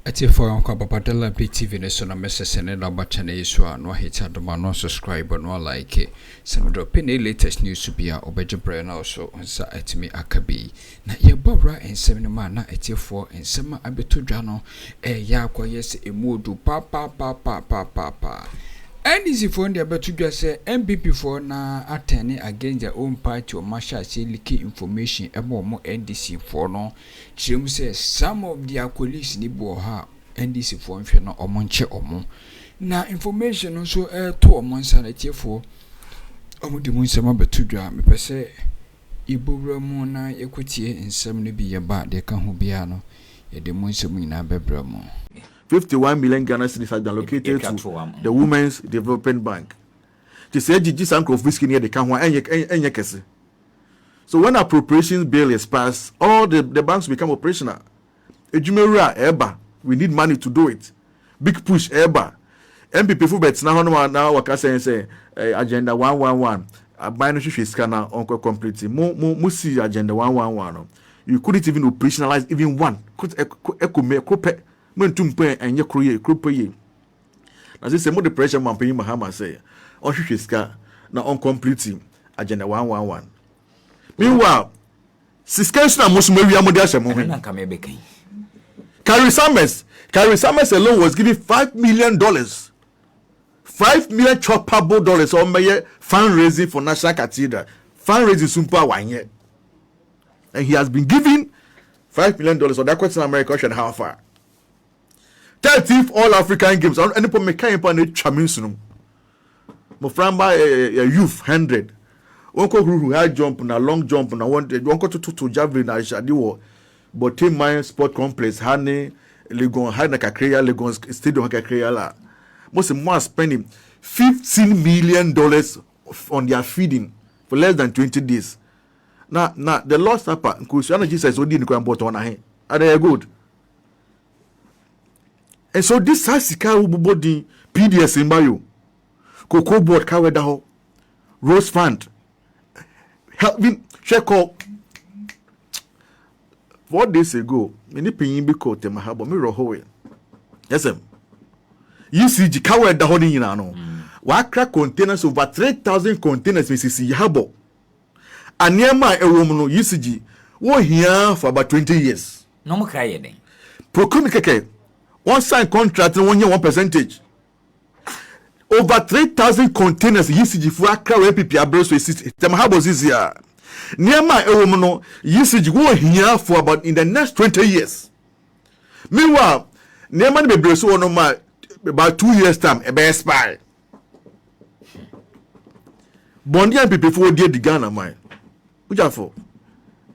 Ati for kwa papadela PTV ne so na message ne na ba channel so a no hit adoma no subscribe no like some drop in the latest news bia obeje bre na so nsa atimi akabi na ye bobra ensem ne ma na ati for ensem abetodwa no ya akoye se emodu pa NDC for the abetodwa se NPP for na atene against their own party or masha say leaking information about more NDC for no chim say some of their colleagues ni bo ha NDC for nhwe no omonche omo na information no so to omo nsanate for omo de mun sama betodwa me pese ibowra mu na yekotie nsam no bi ye ba de ka ho bia no ye de mun nsam nyina bebra mu 51 million Ghana cedis has been allocated to the Women's Development Bank. They say Gigi Sanko of whiskey near the Kanwa and Kesi. So when appropriations bill is passed, all the banks become operational. Ejumera Eba, we need money to do it. Big push Eba. NPP for bets now wakasa say agenda 111. A binary scanner on completely. Musi agenda 111. You couldn't even operationalize even one. Could echo men tumpe enye kroye na say mo the pressure man pay Mahama say on hwehwe na on complete agenda 111. Meanwhile siskensu na mosumo wi amode asemo na ka me bekan Carrie Summers alone was giving $5 million. $5 million choppable dollars on my fundraising for National Cathedral. Fundraising super wanye. And he has been giving $5 million on that question America how far. 30th All African Games. Any po mekan pa na twaminsu mo framba youth 100. Onko huru high jump na long jump na onko to javelin na shadi wo Botte Mine Sport Complex hane Legon high na kakreya Legon Stadium kakreya la. Most more spending $15 million on their feeding for less than 20 days. Now the Lord Supper nkusuana Jesus odi ni kwa mboto na he. Are they good? And so this has sika ubodi PDS in Bayo. Cocoa board kaweda ho. Rose Fund. Help me check out 4 days ago. Many pinyin bi ko te mahabo mi roho. Yes em. UCG kaweda ho ni nyina no. Wa crack containers over 3,000 containers Mrs. Yahabo. Aniema ewom no UCG wo hia for about 20 years. No mo kraye den. Procurement keke. One sign contract and 1 year 1%. Over 3,000 containers UCG for Accra NPP abroso system. Temahabo this year. Niama ewomono UCG go here for about in the next 20 years. Meanwhile, Niama be breso ono ma about 2 years time e be expire. Bondi NPP for die di Ghana man. Ujafo.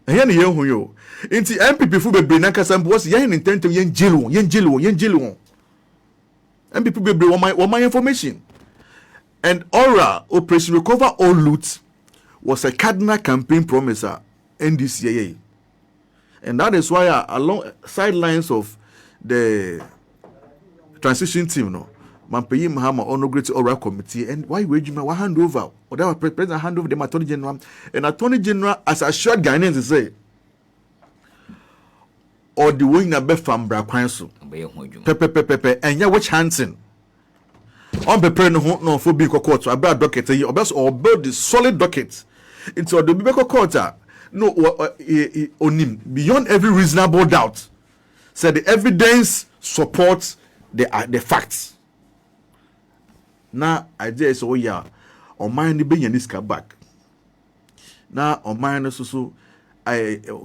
Ehia ne yen hu yo. Inti NPP fu bebre na kasa mbo se yen intentem yen jelo NPP bebre want my information. And Aura Operation Recover All Loot was a cardinal campaign promise NDCAA. And that is why along sidelines of the transition team no Mampeyi Mahama inaugurated Aura committee and why would you hand over or that president hand over the Attorney General and Attorney General as assured Ghanaians to say or the wing na be from Brakwanso. Pepe, and ya watch Hansen. On be pre no for being court, about docket, or best or build the solid docket into the Bibeko court. No, onim beyond every reasonable doubt. Said the evidence supports the facts. Now, idea is oh yeah, on mine being in this back. Now, on mine so.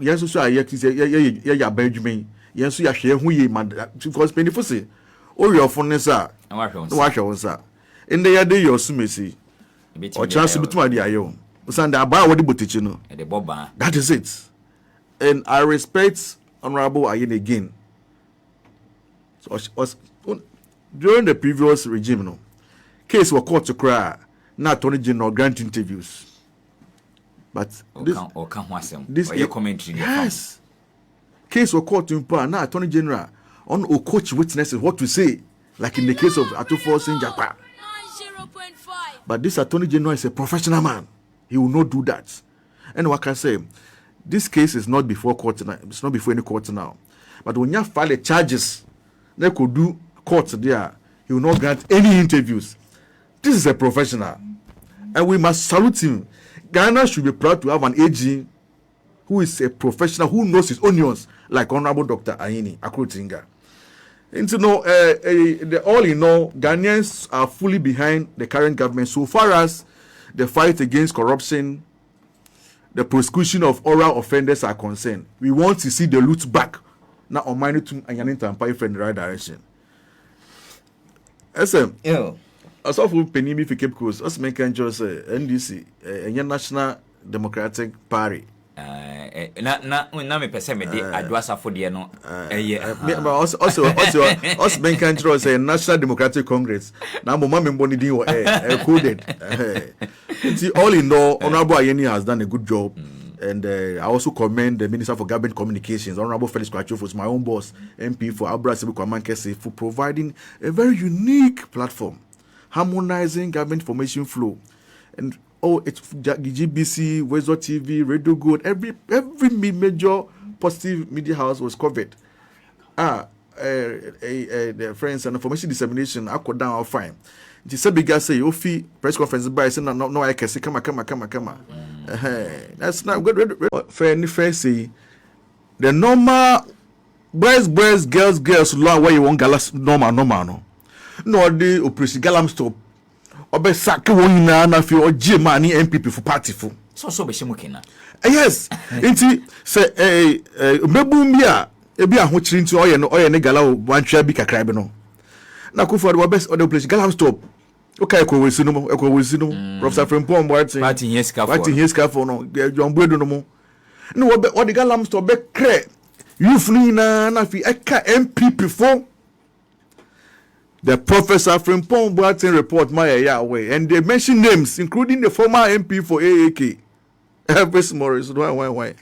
Yes, so I ya Benjamin. Yes, ya share who ye man because penny for say. Oh, your phone, sir. Wash your sir. In the day, your sumisi or chance between the ayo. Sand about what the butchino. That is it. And I respect Honorable Ayen again. So was during the previous regime, no case were caught to cry, not Attorney General grant interviews. But this commentary. Yes. Case was called to impart now Attorney General on or coach witnesses what to say, like in the case of Atufo in Japan. But this Attorney General is a professional man. He will not do that. And what can I say? This case is not before court now. It's not before any court now. But when you file the charges they could do court there. He will not grant any interviews. This is a professional, and we must salute him. Ghana should be proud to have an AG who is a professional, who knows his onions, like Honorable Dr. Ayini Akrotinga. And to know, all in all, Ghanaians are fully behind the current government so far as the fight against corruption, the prosecution of oral offenders are concerned. We want to see the loot back. Now, on my to Anyanin Tampa in the right direction. SM, as of Penny, if you keep course, us make just NDC, a National Democratic Party. Na me pese me de adwasa for de no also bank control say National Democratic Congress na mo me mboni din coded. All in all, Honorable Ayeni has done a good job. And I also commend the Minister for Government Communications, Honorable Felix Kwachofo, my own boss, MP for Kesi, for providing a very unique platform, harmonizing government information flow. And it's GBC, Watsup TV, Radio Good, every major positive media house was covered. The friends and information dissemination, I could down fine. The Sabiga say, Ofi press conference by saying, no, I can say, come. That's not good. Fair say, the normal boys, girls, law where you want galas normal, no, the operation galam stop. Obe sack one na fi o jema ni NPP for party for so be shimukina yes enti say mebu mbia ebi ahochiri nti oye ne gala wantwa bi kakra bi no na ko for the best or the place gala stop okay ko wesi no Professor Frimpong party here scarf no John Bwedo no mo no o the gala stop be kre youth ni na fi eka NPP for the Professor Frimpong Boateng report way, and they mention names, including the former MP for AAK, Elvis Morris, why,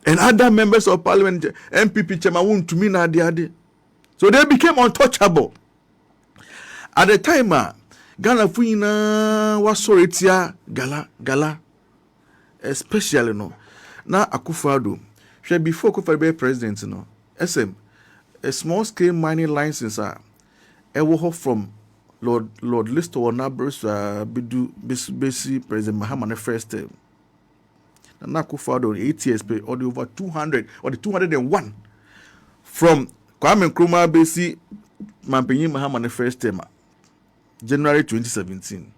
and other members of Parliament, NPP chairman to me na ade. So they became untouchable. At the time, Ghana fuina was sorry gala, especially no. Now Akufo-Addo, before Akufo-Addo be president, SM, a small scale mining license from Lord Listo or Nabers Bidu Besi President Mahama the first term. And Akufo-Addo 8 years pay or the over 200 or the 201 from Kwame Nkrumah Besi Mampenyi Mahama the first term, January 2017.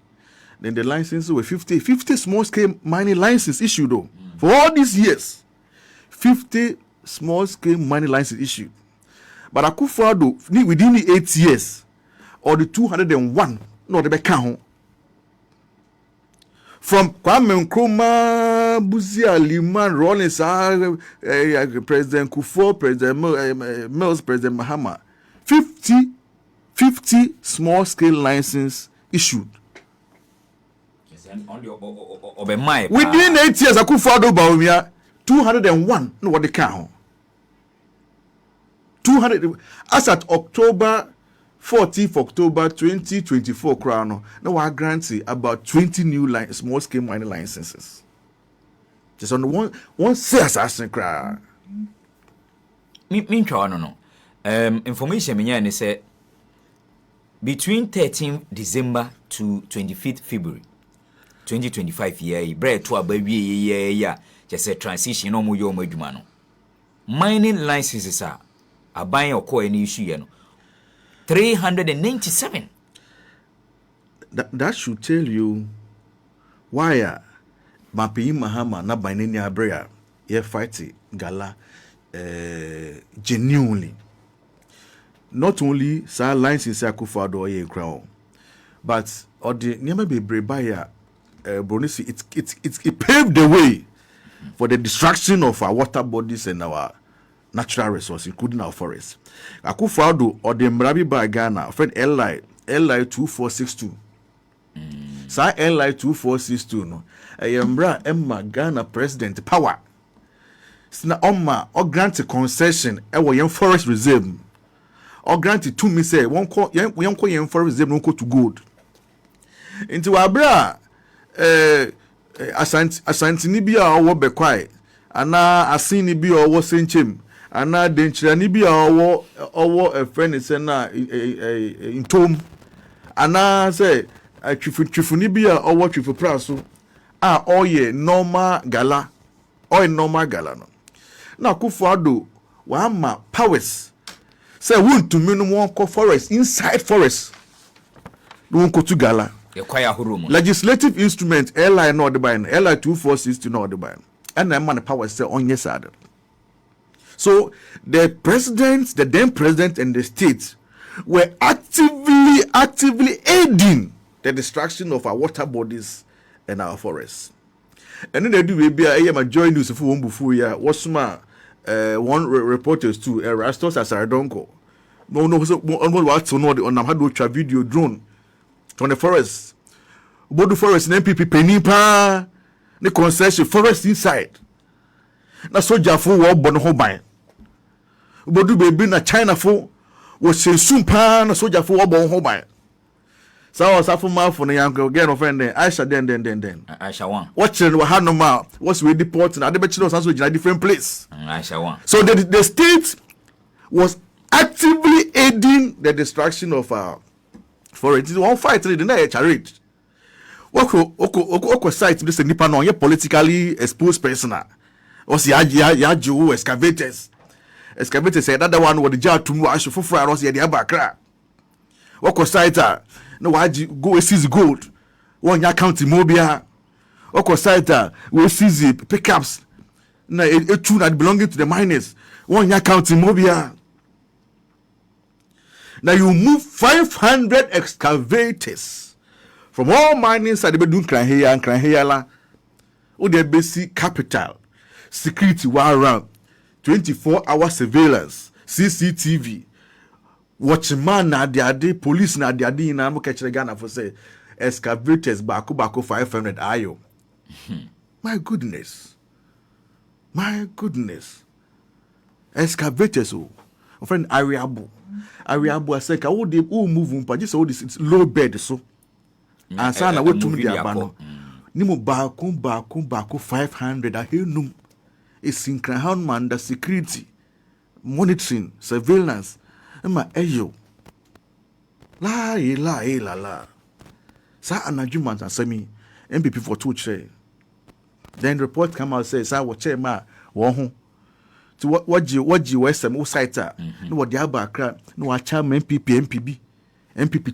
Then the licenses were 50 small scale mining licenses issued though. For all these years, 50 small scale mining licenses issued. But Akufo-Addo within the 8 years or the 201, no, the count from Kwame Nkrumah, Buzia, Liman, Rollins, President Kufuor, President Mills, President Mahama, 50 small scale licenses issued. Within 8 years, Akufo-Addo Bawumia 201, no, what the count. 200 as at October 14th October 2024 crown now we are granting about 20 new small scale mining licenses just on one sales assassin cry me no information me say between 13th December to 25th February 2025 year bread to abawie just a transition no mo yo adwuma no mining licenses are buying or coin issue, 397. That should tell you why Mampenyi Mahama na buying any abrea ye fighting gala genuinely. Not only sa license Akufo-Addo ye crown, but or the never be buyer Bronisi it paved the way for the destruction of our water bodies and our natural resources, including our forests. Akufo-Addo or the Mrabi by Ghana, friend LI 2462. Sa LI 2462 no. Mbra Emma Ghana president power. Sina Omma or grant a concession young forest reserve. Or grant it to me say one call young forest reserve no go to good. Into Abra Asantini bia or wo be quiet. Ana asini bi or wo senchem. ana denchirani bi a owo a friend is na in tom ana say twifuni bi a owo twifu praso a oye normal gala no na Akufo-Addo wa ma powers say won to me no won ko forest inside forest no won ko to gala legislative instrument LI no the by LI 2460 no the by and na man powers say onye sad. So the president, the then president and the state were actively aiding the destruction of our water bodies and our forests. And then they do be a join news for one before ya what's my one reporters to Erastus Asaradonko. No so what to know on how to video drone on the forest. About the forest in NPP penny pa the concession forest inside. Na soldier for war born home by. Bodu baby na China fo was sum pa na soldier fo obo ho ban. So was afo ma fo na yanko get offend Aisha den. Aisha one. Watching we had no ma what's we deporting ade be chiro so in different place. Aisha one. So the state was actively aiding the destruction of our forest. It one fight the na charade. Oko site this nipa no politically exposed person. Was ya excavators. Excavator said that one was the jar to wash for fry was the abakra. What was cider? No, why go seize gold? One ya county mobile. What was cider? We seize pickups. No, a tune that belonging to the miners. One ya county mobile. Now you move 500 excavators from all mining side. They be doing cran here and cran here la. Oh, the basic capital security war around. 24-hour surveillance, CCTV, watchman na ade, police na ade na mo catch Ghana for say excavators bako 500 ayo. My goodness. Excavators oh. My friend Ariabu I say ka wo dey move mpa just all this low bed so. Ansa na wetum dey abano. Ni mo bako 500 ahenum. Is synchronized under security, monitoring, surveillance. Emma eyo. La. Sa anajuman asemi NPP for two chair. Then report come out say sa what chair ma wo ho. To what you wesem site no what the abakra no wa chairman MPP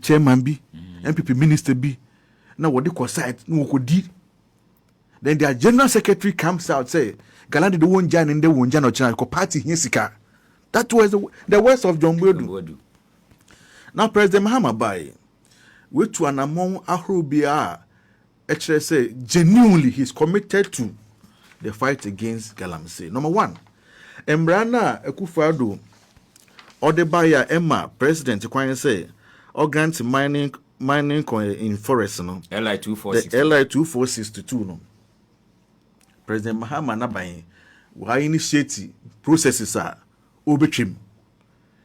chairman bi MPP minister bi na what the site no ko di. Then their general secretary comes out say Galandi the one jan in the one jan or channel party hinsika. That was the words of John Bodu. Now President Mahama by which one among Ahrobia actually say genuinely he's committed to the fight against Galamsey. Number one, Embrana Akufo-Addo or the buyer Emma President Kwan say or grant mining in forest no LI 2462 the LI 2462 no. President Mahama nabai wa initiate processes are obetrim.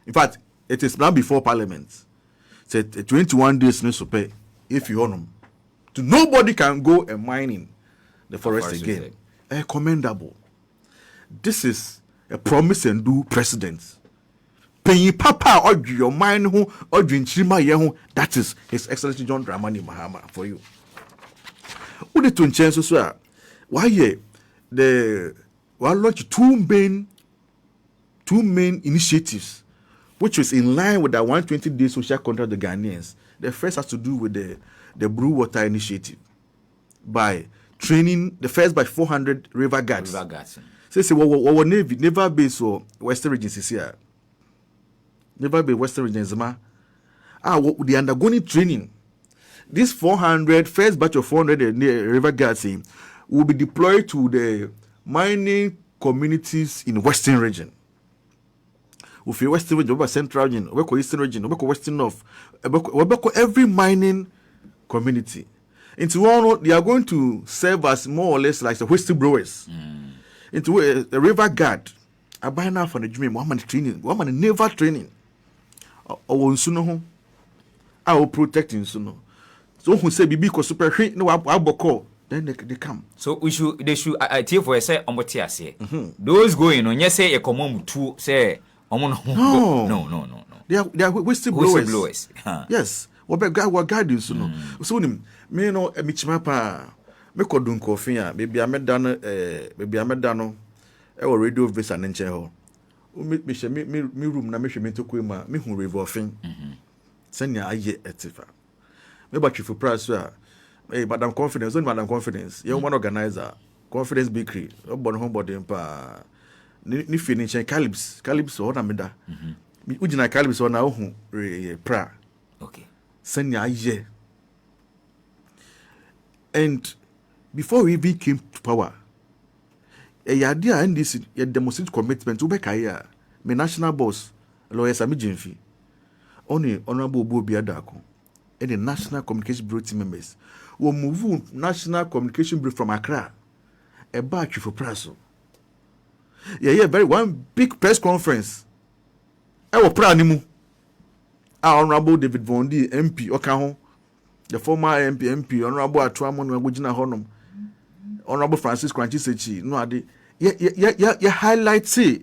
In fact, it is now before Parliament. Said 21 days no pay if you own them. To nobody can go and mine in the forest again. Commendable. This is a promise and do president. Pay papa or your mind who or chima yehu. That is His Excellency John Dramani Mahama for you. Who did to change so why the launch two main initiatives, which was in line with the 120-day social contract of the Ghanaians. The first has to do with the Blue Water Initiative by training the first by 400 river guards. Say what Navy never base or Western regions here. Never be Western regions what they undergoing training. This 400 first batch of 400 river guards will be deployed to the mining communities in Western region. If you Western region, over Central region, over Eastern region, over Western North, over every mining community. Into one, they are going to serve as more or less like the whistleblowers. Into a river guard. I buy now for the dream. One man training, one man never training. Or soon, I will protect him soon. So who say Bibi ko super hit no aboko then they come. So they should I tell for say say those going on yes say a common two say no. They are whistleblowers. Yes. What guide you so so me no emichima pa me kodun kofi a baby ameda no e wo radio visa ne nche ho me room na me hwe me to kwema me hu revolving senya aye etifa me ba chifu price a madam confidence you one organizer confidence bakery obon home body pa ni finish calibs o na meda ujina calibs o na ohu pra okay senya aye. And before we even came to power, a idea and this demonstrate commitment to Bekaya, my national boss, lawyer Sami Jimfi, only Honorable Bobia Dako, and the National Communication Bureau team members will move National Communication Bureau from Accra, a batch for Praso. Very one big press conference. I will proud nimu. Our Honorable David Bondi, MP, Okaho. The former MP, Honorable Akroma, Wagujina Honum, Honorable Francis Kranchi Sechi, no ade. You highlight say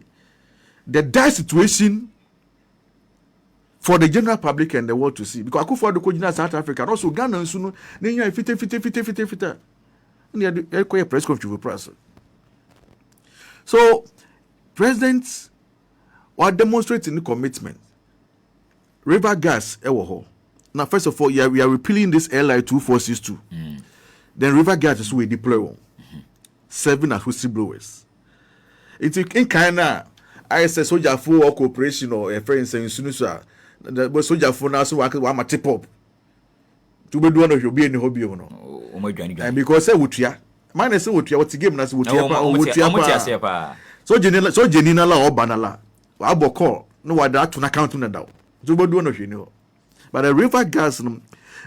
the dire situation for the general public and the world to see. Because I could for the Kojina South Africa, and also Ghana and Sunu, then you fita. And you have a press conference press. So, presidents are demonstrating commitment. River gas, ewo. Now, first of all, we are repealing this LI 2462. Then River Gas is we deploy 7 as whistleblowers. It's in China. I say soldier for cooperation or a friend saying Sunusa. The soldier for now so I can tip up. To be doing of be in the hobby, you know. And because I would ya. Mine is what you game as would ya. So Janina or Banala. Abo call. No, I don't account to the to be doing of you know. But the river gas,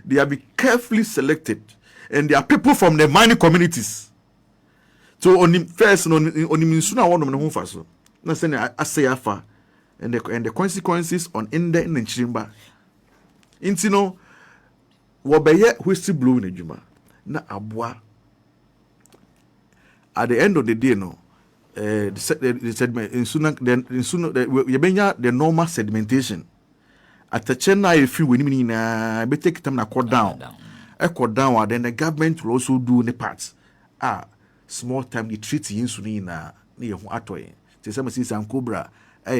they have been carefully selected, and they are people from the mining communities. So on the first, on the sooner one of the home first. Not saying I say afa, and the consequences on in the chamber. Intino, what by yet whistleblower in Juma, na abwa. At the end of the day, no, the sediment in sooner the normal sedimentation. At the Chennai, if you win, be take them na cut down. Then the government will also do the parts. Small time the treaty insulin near Atoy. The same as some cobra,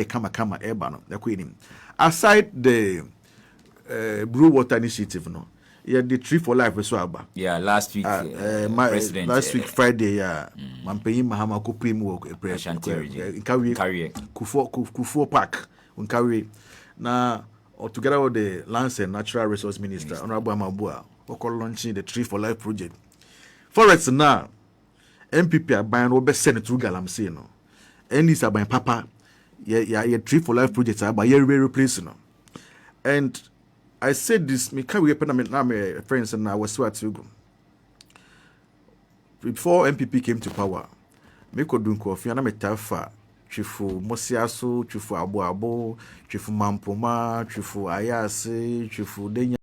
kama ebano, the queen. Aside the Blue Water Initiative, no. Yeah, the Tree for Life was so. Yeah, last week, last week Friday, I'm paying Mahama Kuprim work a prayer. Carry Kufo Park, Unkari. Now, together with the Lands and Natural Resource Minister, Honorable Mabua, we launching the Tree for Life project. Forests now, NPP are buying over Senate through Galamsey, and these are buying Papa. Yeah, Tree for Life projects are by very placing. And I said this, me carry now my friends and I was so at you. Before NPP came to power, me could do coffee and I'm a tough. Chifu Mosiaso, Chifu Abu, Chifu Mampoma, Chifu Ayase, Chifu Denya.